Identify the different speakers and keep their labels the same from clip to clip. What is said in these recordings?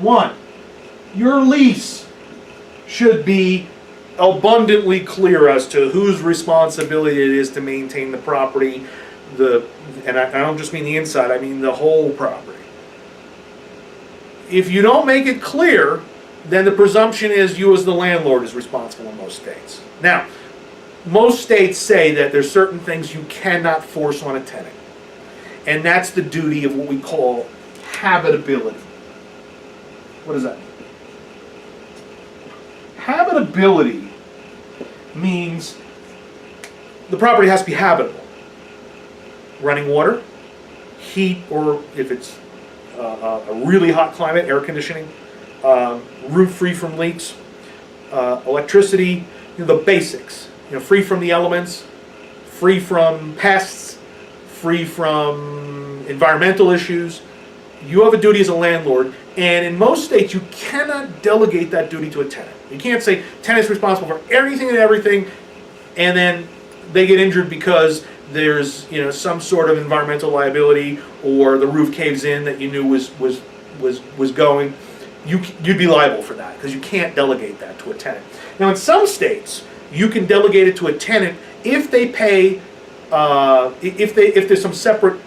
Speaker 1: One, your lease should be abundantly clear as to whose responsibility it is to maintain the property, and I don't just mean the inside, I mean the whole property. If you don't make it clear, then the presumption is you as the landlord is responsible in most states. Now, most states say that there's certain things you cannot force on a tenant. And that's the duty of what we call habitability. What does that mean? Habitability means the property has to be habitable. Running water, heat, or if it's a really hot climate, air conditioning, roof free from leaks, electricity, the basics. Free from the elements, free from pests, free from environmental issues. You have a duty as a landlord, and in most states you cannot delegate that duty to a tenant. You can't say tenant's responsible for anything and everything, and then they get injured because there's some sort of environmental liability, or the roof caves in that you knew was going. You'd be liable for that because you can't delegate that to a tenant. Now, in some states, you can delegate it to a tenant if they pay, if there's some separate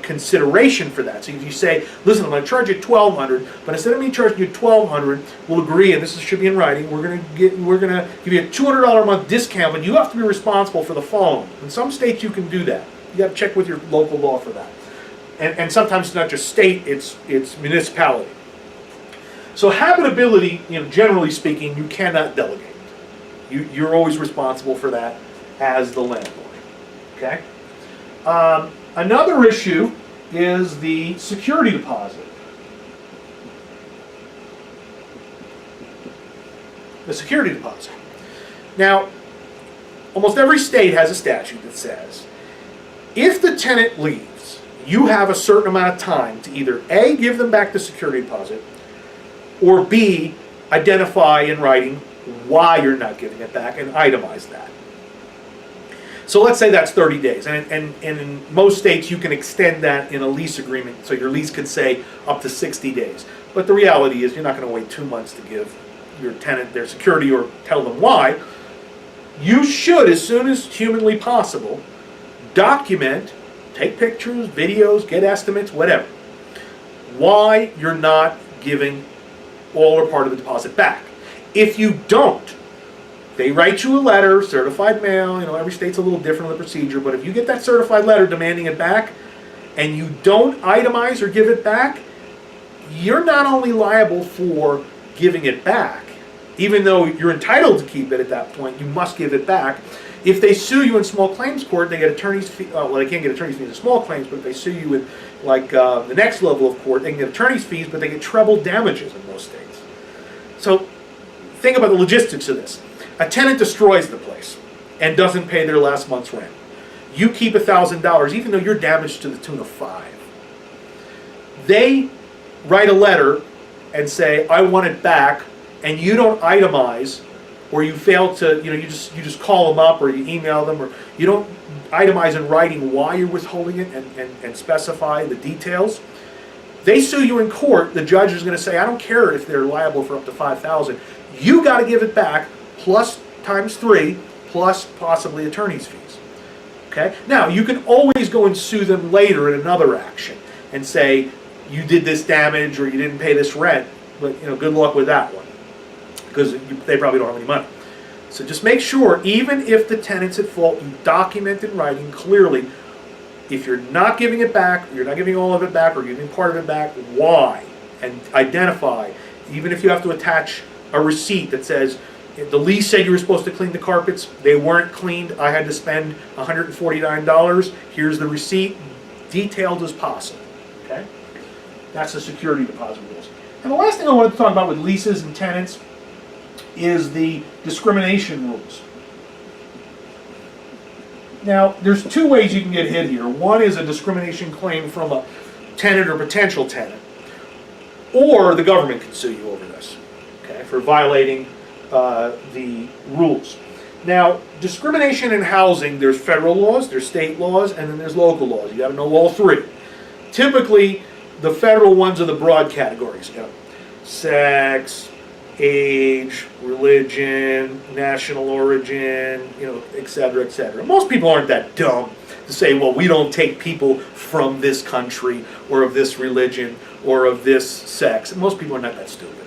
Speaker 1: consideration for that. So if you say, listen, I'm going to charge you $1,200, but instead of me charging you $1,200, we'll agree, and this should be in writing. We're going to give you a $200 a month discount, but you have to be responsible for the following. In some states, you can do that. You got to check with your local law for that. And sometimes it's not just state; it's municipality. So habitability, generally speaking, you cannot delegate. You're always responsible for that as the landlord. Okay. Another issue is the security deposit. The security deposit. Now, almost every state has a statute that says if the tenant leaves, you have a certain amount of time to either A, give them back the security deposit, or B, identify in writing why you're not giving it back and itemize that. So let's say that's 30 days, and in most states you can extend that in a lease agreement, so your lease could say up to 60 days. But the reality is you're not going to wait 2 months to give your tenant their security or tell them why. You should, as soon as humanly possible, document, take pictures, videos, get estimates, whatever, why you're not giving all or part of the deposit back. If you don't, they write you a letter, certified mail, every state's a little different in the procedure, but if you get that certified letter demanding it back, and you don't itemize or give it back, you're not only liable for giving it back, even though you're entitled to keep it at that point, you must give it back. If they sue you in small claims court, they get attorney's fees. Well, they can't get attorney's fees in small claims, but if they sue you with, the next level of court, they can get attorney's fees, but they get treble damages in most states. So think about the logistics of this. A tenant destroys the place and doesn't pay their last month's rent. You keep $1,000, even though you're damaged to the tune of $5,000. They write a letter and say, I want it back, and you don't itemize, or you fail to, you just call them up, or you email them, or you don't itemize in writing why you're withholding it and specify the details. They sue you in court, the judge is going to say, I don't care if they're liable for up to $5,000. You got to give it back, plus times 3, plus possibly attorney's fees. Okay? Now, you can always go and sue them later in another action and say, you did this damage or you didn't pay this rent, but good luck with that one, because they probably don't have any money. So just make sure, even if the tenant's at fault, you document in writing clearly, if you're not giving it back, you're not giving all of it back, or giving part of it back, why, and identify. Even if you have to attach a receipt that says, the lease said you were supposed to clean the carpets, they weren't cleaned, I had to spend $149, here's the receipt, detailed as possible. Okay? That's the security deposit rules. And the last thing I wanted to talk about with leases and tenants is the discrimination rules. Now, there's 2 ways you can get hit here. One is a discrimination claim from a tenant or potential tenant, or the government can sue you over this, okay, for violating the rules. Now, discrimination in housing, there's federal laws, there's state laws, and then there's local laws. You got to know all 3. Typically, the federal ones are the broad categories. sex, age, religion, national origin, et cetera, et cetera. Most people aren't that dumb to say, well, we don't take people from this country or of this religion or of this sex. Most people are not that stupid.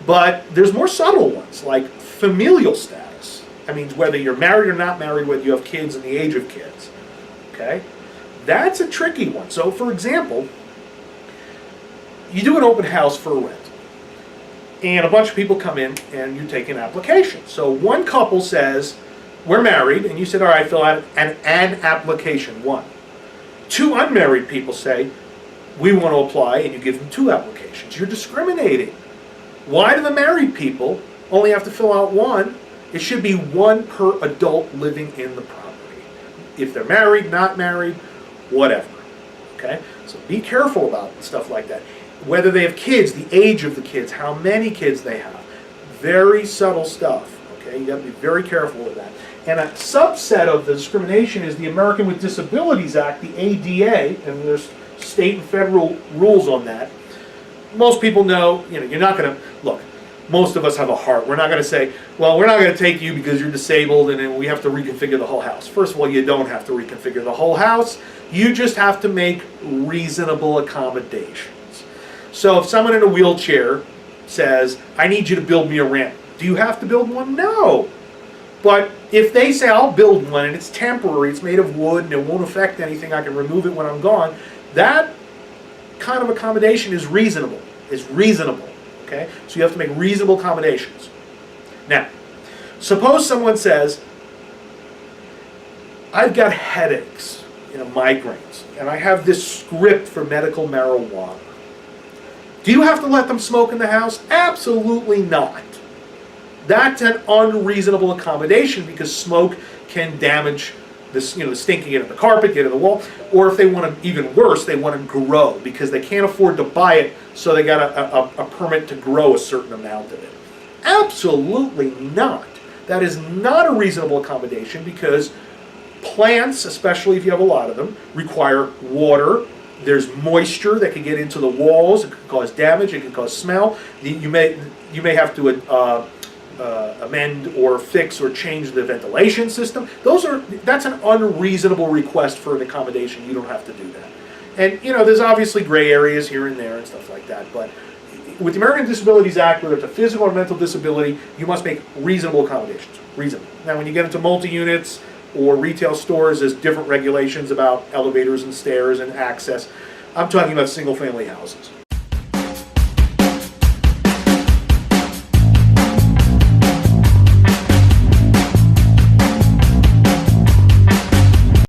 Speaker 1: But there's more subtle ones, like familial status. That means whether you're married or not married, whether you have kids and the age of kids. Okay? That's a tricky one. So, for example, you do an open house for a rent. And a bunch of people come in and you take an application. So one couple says, we're married, and you said, all right, fill out an application, one. Two unmarried people say, we want to apply, and you give them two applications. You're discriminating. Why do the married people only have to fill out one? It should be one per adult living in the property. If they're married, not married, whatever. Okay? So be careful about stuff like that. Whether they have kids, the age of the kids, how many kids they have. Very subtle stuff. Okay? You got to be very careful with that. And a subset of the discrimination is the American with Disabilities Act, the ADA, and there's state and federal rules on that. Most people know, you're not going to, look, most of us have a heart. We're not going to say, well, we're not going to take you because you're disabled and then we have to reconfigure the whole house. First of all, you don't have to reconfigure the whole house. You just have to make reasonable accommodations. So if someone in a wheelchair says, I need you to build me a ramp, do you have to build one? No. But if they say, I'll build one and it's temporary, it's made of wood and it won't affect anything, I can remove it when I'm gone, that kind of accommodation is reasonable. It's reasonable. Okay? So you have to make reasonable accommodations. Now, suppose someone says, I've got headaches, migraines, and I have this script for medical marijuana. Do you have to let them smoke in the house? Absolutely not. That's an unreasonable accommodation because smoke can damage this, the stink can get in the carpet, get in the wall, or if they want to, even worse, they want to grow because they can't afford to buy it, so they got a permit to grow a certain amount of it. Absolutely not. That is not a reasonable accommodation because plants, especially if you have a lot of them, require water. There's moisture that can get into the walls. It can cause damage. It can cause smell. You may have to amend or fix or change the ventilation system. That's an unreasonable request for an accommodation. You don't have to do that. And there's obviously gray areas here and there and stuff like that. But with the American Disabilities Act, whether it's a physical or mental disability, you must make reasonable accommodations. Reasonable. Now, when you get into multi-units or retail stores, there's different regulations about elevators and stairs and access. I'm talking about single-family houses.